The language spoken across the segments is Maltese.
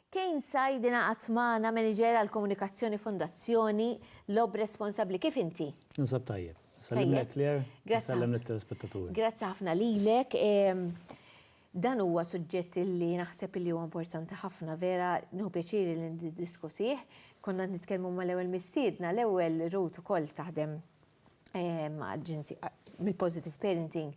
Kejn Sajdina Għatmana, manager għal-komunikazzjoni fondazzjoni, lob responsabli. Kif inti? Nsab tajjeb. Sallimlek Claire, sallim l-telespettaturi. Grazzi ħafna lilek. Dan huwa suġġett li naħseb li huwa importanti ħafna vera, nieħu pjaċiri li niddiskutih. Konna nitkellmu mal-ewwel mistiedna, l-ewwel Ruth ukoll taħdem mill-positive parenting.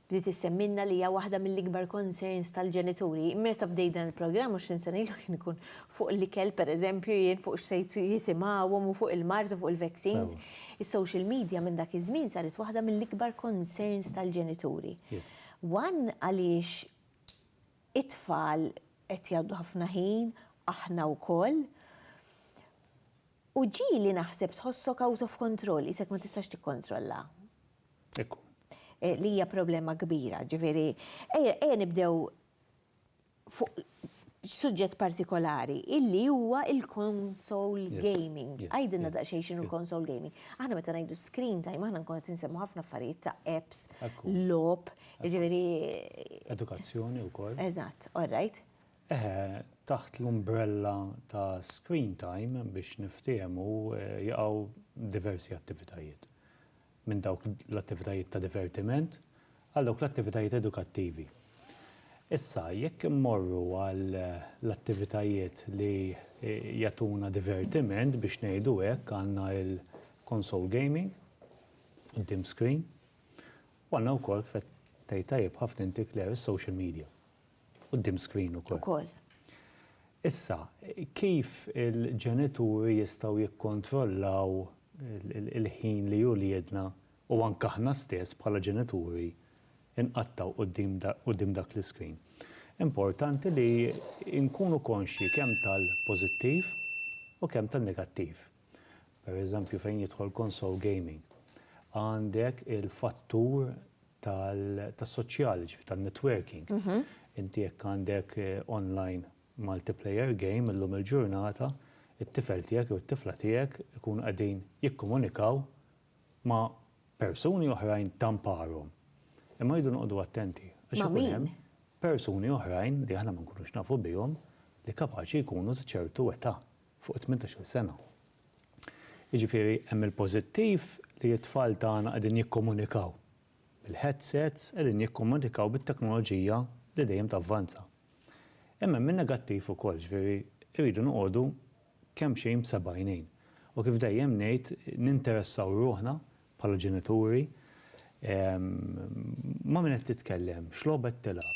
Bdiet issemminna li hija waħda mill-ikbar concerns tal-ġenituri. Meta bdejna il-programm u x'insan ilu kien ikun fuq l-ikel pereżempju jien fuq x'sejt jisimgħuhom u fuq il-mart u fuq il-vaccines. Is-social media minn dak iż-żmien saret waħda mill-ikbar concerns tal-ġenituri. Wan għaliex it-tfal qed jgħaddu ħafna ħin, aħna wkoll. U ġieli naħseb tħossok out of control, isek ma tistax tikkontrolla. Ekku. Li hija problema kbira, ġifieri, ejja nibdew fuq suġġett partikolari, illi huwa il-console gaming. Għajdilna daqsxejn x'inhu l-console gaming. Aħna meta ngħidu screen time, aħna nkun qed insemmu ħafna affarijiet ta' apps, lob, ġifieri. Edukazzjoni wkoll. Eżatt, all right. Taħt l-umbrella ta' screen time biex niftiehmu jaqgħu diversi attivitajiet. Minn dawk l-attivitajiet ta' divertiment għal dawk l-attivitajiet edukattivi. Issa, jekk immorru għal l-attivitajiet li jagħtuna divertiment biex ngħidu hekk għandna il-console gaming, quddiem screen, u għandna wkoll kif tajjeb ħafna inti Claire is-social media. Quddiem screen ukoll. Issa, kif il-ġenituri jistgħu jikkontrollaw il-ħin li jedna u anke aħna stess bħala ġenituri inqattaw quddiem dak l-iskrin. Importanti li nkunu konxji kemm tal-pożittiv u kemm tal-negattiv. Pereżempju fejn jidħol console gaming. Għandek il-fattur tas-soċjali, tan-networking. Inti jekk għandek online multiplayer game illum il-ġurnata, it-tifel tiegħek u t-tifla tiegħek ikunu qegħdin jikkomunikaw ma' persuni oħrajn tamparhom. Imma jridu noqogħdu attenti. Ma' min? Persuni oħrajn li aħna ma nkunux nafu bihom li kapaċi jkunu ta' ċertu età fuq 18-il sena. Jiġifieri hemm il-pożittiv li t-tfal tagħna qegħdin jikkomunikaw bil-headsets, qegħdin jikkomunikaw bit-teknoloġija li dejjem tavvanza. Imma min negattiv ukoll, ġifieri jridu noqogħdu kemm xejn b'sebgħinejn. U kif dejjem ngħid ninteressaw ruħna bħala ġenituri ma' min qed titkellem, x'logħba qed tilgħab.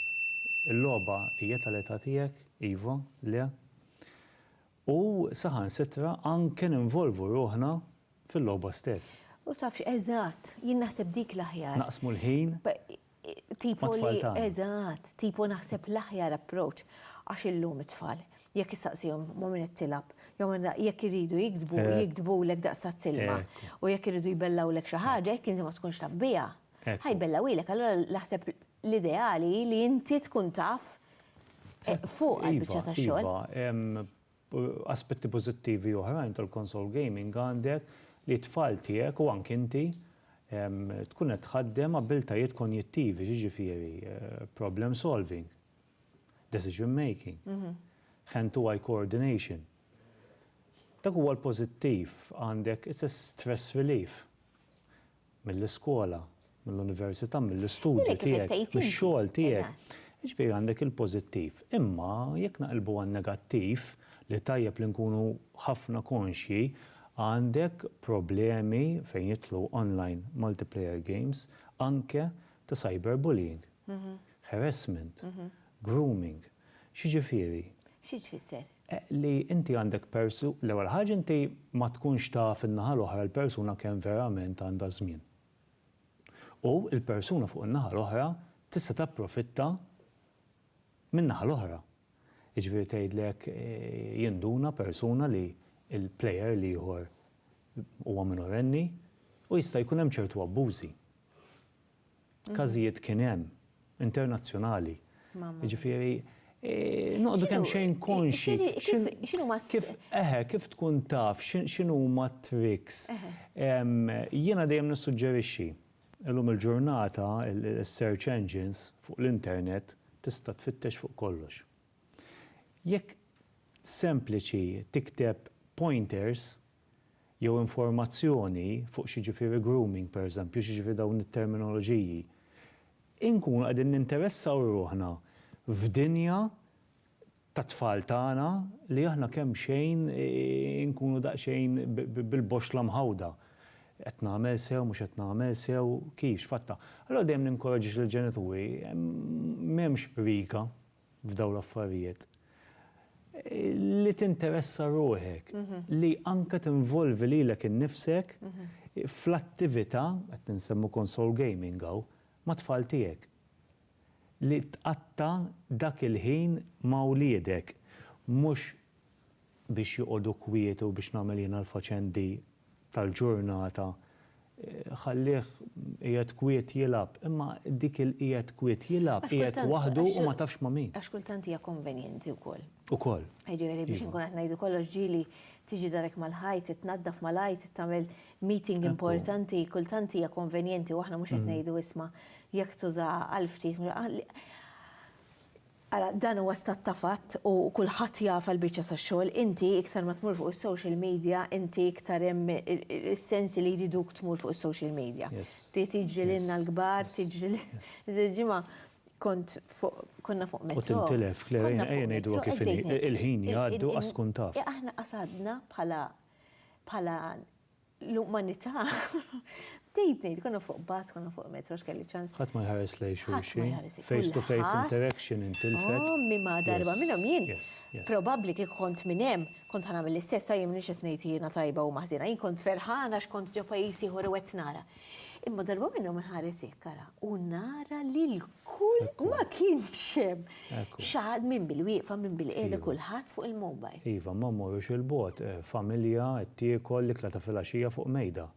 Il-logħba hija tal-età tiegħek, iva, le. U saħansitra anke ninvolvu ruħna fil-logħba stess. U tafx eżatt, jien naħseb dik l-aħjar. Naqsmu l-ħin. Tipo li, eżatt, tipo naħseb l-aħjar approach għax illum it-tfal. Jekk issaqsihom ma' min qed tilab, jew jekk iridu jikdbulek daqsa silma u jekk iridu jbellawlek xi ħaġa jekk inti ma tkunx taf biha. Ħajbellawilek, allura naħseb l-ideali li inti tkun taf fuq għall-biċċa tax-xogħol. Aspetti pożittivi oħrajn tal-console gaming għandek li t-tfal tiegħek u anke inti tkun qed tħaddem abiltajiet konjettivi, jiġifieri problem solving, decision making, hand-to-eye coordination. Dak huwa l-pożittiv għandek it's a stress relief mill-iskola, mill-università, mill-istudju tiegħek, mix-xogħol tiegħek. Jiġifieri għandek il-pożittiv. Imma jekk naqilbu għan-negattiv li tajjeb li nkunu ħafna konxji għandek problemi fejn jitlu online multiplayer games anke ta' cyberbullying, harassment, grooming. X'jiġifieri? Xi tfisser? Li inti għandek l-ewwel ħaġa inti ma tkunx taf in-naħa l-oħra l-persuna kemm verament għandha żmien. U l-persuna fuq in-naħa l-oħra tista' tapprofitta min-naħa l-oħra. Jiġifieri tgħidlek jinduna persuna li il-plejer li ieħor huwa minorenni u jista' jkun hemm ċertu abbużi. Każijiet kien hemm internazzjonali. Jiġifieri noqdu kemm xejn konxi. Kif tkun taf x'inhu huma tricks. Jiena dejjem nissuġġerixxi illum il-ġurnata il-search engines fuq l-internet tista' tfittex fuq kollox. Jekk sempliċi tikteb pointers jew informazzjoni fuq xi ġifieri grooming pereżempju, xi ġifieri dawn it-terminoloġiji. Inkunu qegħdin ninteressaw ruħna f'dinja ta' tfal tagħna li aħna kemm xejn inkunu daqsxejn bil-boxla mħawda. Qed nagħmel sew, mhux qed nagħmel sew, kif x'fatta. Allura dejjem ninkoraġġix lill-ġenituri m'hemmx rika f'dawn l-affarijiet. Li tinteressa ruħek, li anke tinvolvi lilek innifsek fl-attività, qed ninsemmu console gaming hawn, ma' tfal tiegħek. Li tqatta dak il-ħin ma' wliedek, mhux biex joqogħdu kwiet u biex nagħmel jiena l-faċendi tal-ġurnata, ħallih qiegħed kwiet jilab, imma dik il-qiegħed kwiet jilab qiegħed waħdu u ma tafx ma' min. Għax kultant hija konvenjenti wkoll. Ukoll. Ġifieri biex inkun qed ngħidu kollox ġieli tiġi darek mal-ħajt, titnaddaf mal-ħajt, tagħmel meeting importanti, kultant hija konvenjenti u aħna mhux qed ngħidu isma' jekk tuża għal ftit. Ara, dan huwa stat ta' fatt u kulħadd jafa l-biċċa sax-xogħol, inti iktar ma tmur fuq is-social media, inti iktar hemm is-sensi li jriduk tmur fuq is-social media. Tiġri lilna l-kbar, tiġri ġimgħa konna fuq metro. U tintilef, Klerina, ejja ngħidu kif il-ħin jgħaddu qas tkun taf. Aħna qasadna bħala l-umanità. Bdejt ngħid, konna fuq bas, konna fuq metro, x'kelli ċans. Ħadd ma jħares lejn xulxin. Face to face interaction intilfet. Mimma darba minnhom jien. Probabbli kif kont minn hemm, kont ħanagħmel l-istess tajjem nix qed ngħid jiena tajba u maħżina. Jien kont ferħana x'kont ġo pajjiż ieħor u qed nara. Imma darba minnhom inħares hekk ara u nara li l-kull ma kienx hemm. Xaħad minn bil-wieqfa minn bil-qiegħda kulħadd fuq il-mobile. Iva, ma mmorrux il-bot, familja qed tiekol l-ikla ta' filgħaxija fuq mejda.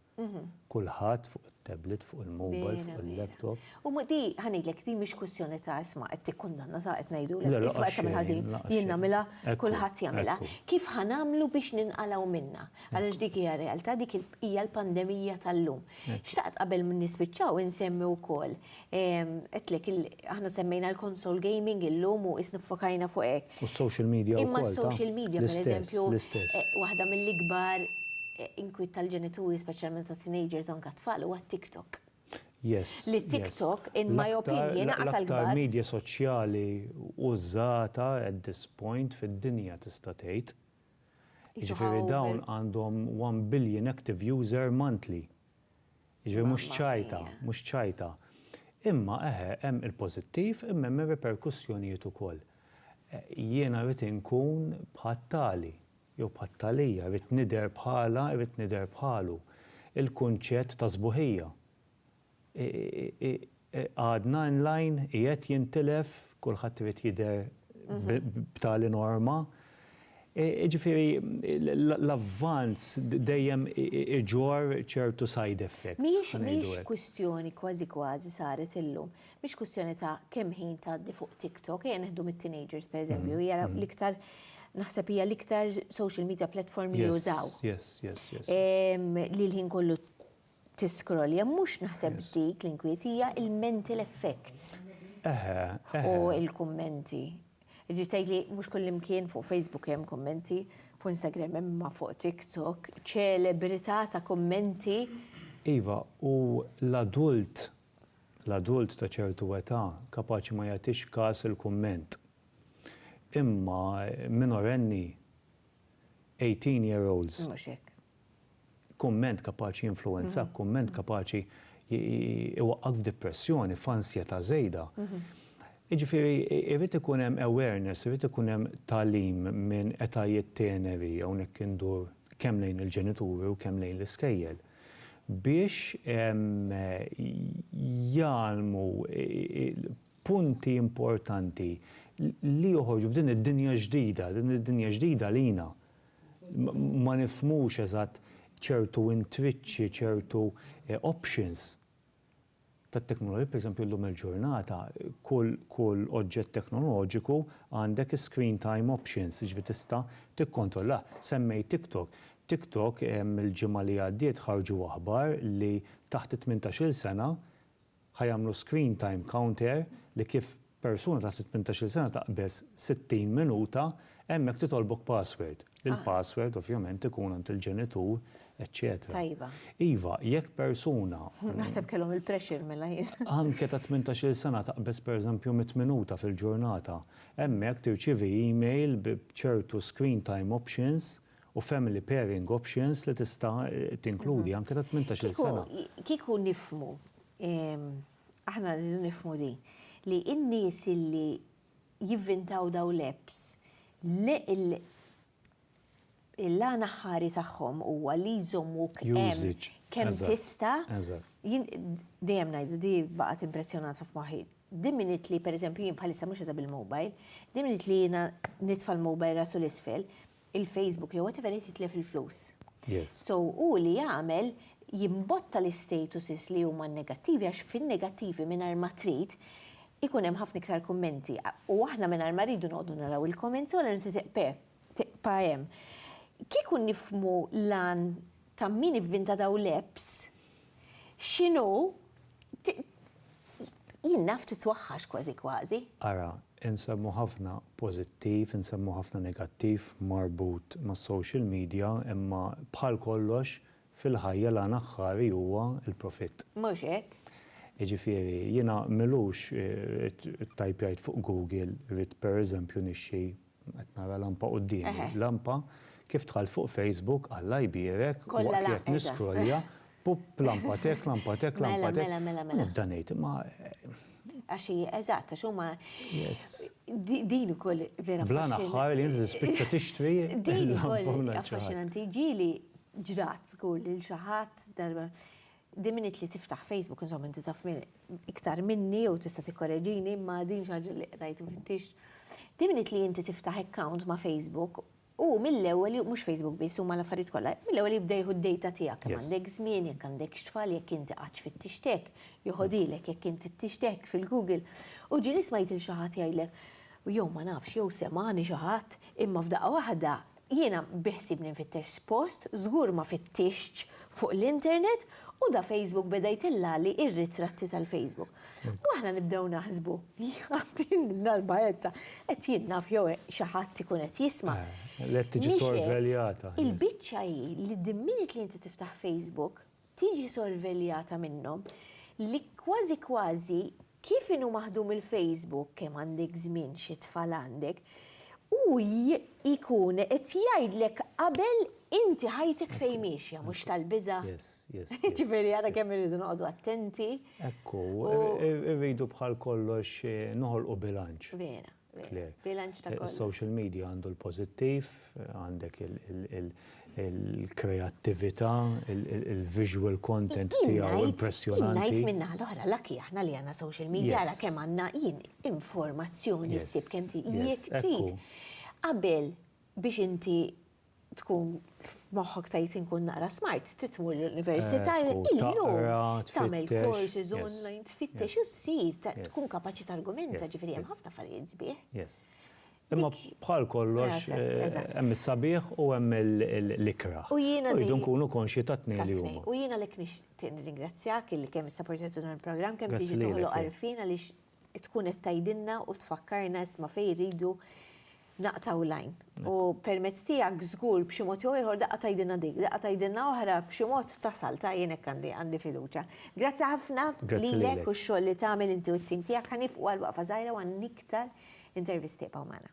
Kulħadd fuq it-tablet, fuq il-mobile, fuq il-laptop. U di ħanejlek di mhix kwistjoni ta' isma' qed tikkundanna ta' qed ngħidulek isma' qed tagħmel ħażin, jien nagħmilha, kulħadd jagħmilha. Kif ħanamlu biex ninqalgħu minnha? Għaliex dik hija realtà, dik hija l-pandemija tal-lum. Xtaqt qabel minn nispiċċaw insemmi wkoll. Qedlek aħna semmejna l-console gaming illum u isnifokajna fuq hekk. U s-social media wkoll. Imma s-social media pereżempju waħda mill-ikbar inkwit tal-ġenituri, speċjalment ta' teenagers anke tfal, huwa TikTok. Yes. Li TikTok, in my opinion, aqsal l-aktar media soċjali użata at this point fid-dinja tista' tgħid. Jiġifieri dawn għandhom 1 billion active user monthly. Jiġifieri mhux ċajta. Imma hemm il-pożittiv, imma hemm reperkussjonijiet ukoll. Jiena rrid inkun bħat-tali. Jew bħat-talija, rrid nidher bħala, rrid nidher bħalu. Il-kunċett ta' sbuħija. Għadna online qiegħed jintilef, kulħadd irid jidher b'tali norma. Ġifieri l-avvanz dejjem iġor ċertu side effects. Mhix kwistjoni kważi saret illum. Mhix kwistjoni ta' kemm ħin tgħaddi fuq TikTok, ejja neħdu mit-teenagers pereżempju, hija l-iktar naħseb hija l-iktar social media platform li jużaw. Li l-ħin kollu tiskrolja, mhux naħseb dik l-inkwiet hija il-mental effects. U il-kummenti. Ġiet li mhux kullimkien fuq Facebook hemm kummenti, fuq Instagram hemm ma fuq TikTok, ċelebrità ta' kummenti. Iva, u l-adult ta' ċertu età kapaċi ma jagħtix każ il-kumment. Imma minorenni 18-year-olds. Kumment kapaċi influenza, kumment kapaċi iwaqqaf depressjoni, f'ansjetà żejda. Jiġifieri irid ikun hemm awareness, irid ikun hemm tagħlim minn etajiet teneri hawnhekk indur kemm lejn il-ġenituri u kemm lejn l-iskejjel biex jgħalmu punti importanti li joħorġu f'din id-dinja ġdida lina. Ma nifhmux eżatt ċertu intriċċi, ċertu options tat-teknoloġija, pereżempju llum il-ġurnata, kull oġġett teknoloġiku għandek screen time options, ġifieri tista' tikkontrolla. Semmej TikTok. TikTok il-ġimgħa li għaddiet ħarġu aħbar li taħt 18-il sena ħajamlu screen time counter li kif persuna taħt 18-il sena taqbeż 60 minuta hemmhekk titolbok password. Il-password ovvjament ikun għand il-ġenitur, eccetera. Tajba. Iva, jekk persuna Naħseb kellhom il-pressure mela jien. anke ta' 18 sena taqbes pereżempju 100 minuta fil-ġurnata, hemmhekk tirċievi email b'ċertu screen time options u family pairing options li tista' tinkludi anke ta' 18 sena. Kieku nifmu, aħna rridu nifmu di, li n-nies li jivvintaw daw l-apps il-lana ħari tagħhom huwa li jżommuk kemm tista' jien dejjem ngħid di baqgħet impressjonata f'moħħi. Diminit li pereżempju jien bħalissa mhux qiegħda bil-mobile, diminit li jiena nitfa' l-mobile rasu l-isfel, il-Facebook jew whatever jitlef il-flus. So hu li jagħmel jimbotta l-statuses li huma negattivi għax fin-negattivi mingħajr ma trid ikun hemm ħafna iktar kummenti. U aħna mingħajr ma rridu noqogħdu naraw il-comments u teqpa hemm. Kieku nifmu lan ta' min ivvinta daw l-apps, x'inhu jien naf titwaħħax kważi. Ara, insemmu ħafna pożittiv, insemmu ħafna negattiv marbut ma' social media, imma bħal kollox fil-ħajja l aħħari huwa il-profitt. Mhux hekk? Jiġifieri jiena milux tajpjajt fuq Google rid pereżempju nixxi qed nara lampa qudiemi. Lampa kif tħall fuq Facebook Alla jbierek waqt qed niskrolja lampatek. Mela. Nibda ngħid imma Għaxi, eżatt, għax huma din ukoll vera bla aħħar li inti tispiċċa tixtri din ukoll affaxxinanti. Ġieli ġrat żgur lil xi ħadd darba diminit li tiftaħ Facebook, insomma inti taf iktar minni u tista' tikkoreġini ma din xi ħaġa li rajtu fit-tix. Diminit li inti tiftaħ account ma' Facebook u mill-ewwel mhux Facebook biss huma l-affarijiet kollha, mill-ewwel jibda jieħu d-data tiegħek kemm għandek żmien, jekk għandek xtfal, jekk inti qatt fit-tixtek, joħodilek jekk inti tixtek fil-Google. U ġieli smajt il xi ħadd jgħidlek jew ma nafx jew semani xi ħadd imma f'daqqa waħda jiena biħsibni nfittex post, żgur ma fittixx fuq l-internet u da Facebook beda jtilla li ir-ritratti tal-Facebook. U aħna nibdew naħsbu, jgħatin narbajetta, qed jien naf jew xi ħadd ikun qed jisma'. Let tiġi sorveljata. Il-biċċa hi li dimminit li inti tiftaħ Facebook tiġi sorveljata minnhom li kważi kif inhu maħdum il-Facebook kemm għandek żmien xi tfal għandek u jkun qed jgħidlek qabel inti ħajtek fejn miexja mhux tal-biża'. Ġifieri ara kemm irridu noqogħdu attenti. Ekku, irridu bħal kollox noħolqu bilanċ. Vera. Bilanċ ta' kollox. Social media għandu l-pożittiv, għandek il-kreattività, il-visual content tiegħu impressjonanti. Ngħid minna l-oħra laki aħna li għandna social media għala kemm għandna jien informazzjoni ssib kemm jekk trid. Qabel biex inti tkun f'moħħok tajt inkun naqra smart, titmur l-università, tagħmel courses online, tfittex u ssir, tkun kapaċi targumenta, ġifieri hemm ħafna affarijiet sbieħ. Imma bħal kollox hemm is-sabiħ u hemm l-ikra. U jridu nkunu konxji ta' tnejn li huma. U jiena lek nixtieq nirringrazzjak illi kemm issapportatu dan il-programm kemm tiġi toħloq għarfien għaliex tkun qed tgħidilna u tfakkarna isma' fejn jridu naqtaw lajn. U permezz tiegħek żgur b'xi mod jew ieħor daqqa tgħidilna dik, daqqa tgħidilna oħra b'xi mod tasal ta' jien hekk għandi fiduċja. Grazzi ħafna lilek u x-xogħol li tagħmel inti u t-tim tiegħek ħanifqu għal waqfa żgħira u għan iktar intervisti jibqgħu magħna.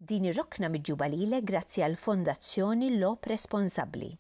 Din ir-rokna miġġuba lilek grazzi għall Fondazzjoni Lob Responsabbli.